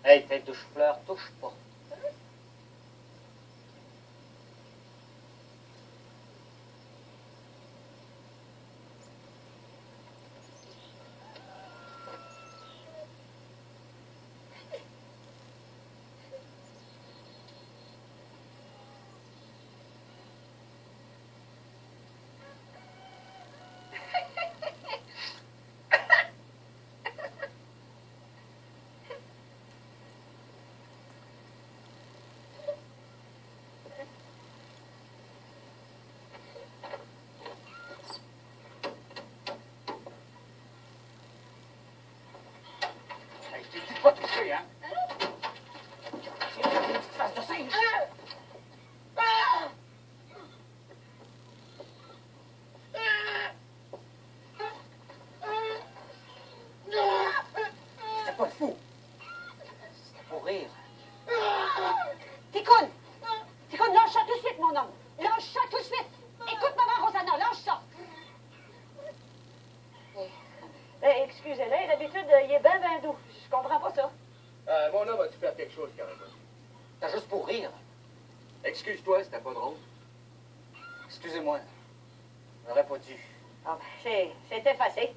Hey, tête de chou-fleur, touche pas. Je te dis pas toucher, hein? Tiens, une petite face de singe. C'était pas fou. C'était pour rire. Ticoune! Ticoune, lâche ça tout de suite, mon homme! Lâche ça tout de suite! Écoute, maman Rosanna, lâche ça! Excusez-le, d'habitude, il est ben doux. Je comprends pas ça. Mon homme, as-tu fait quelque chose, carrément? C'était juste pour rire. Excuse-toi, c'était pas drôle. Excusez-moi. J'aurais pas dû. Ah, ben, c'est effacé.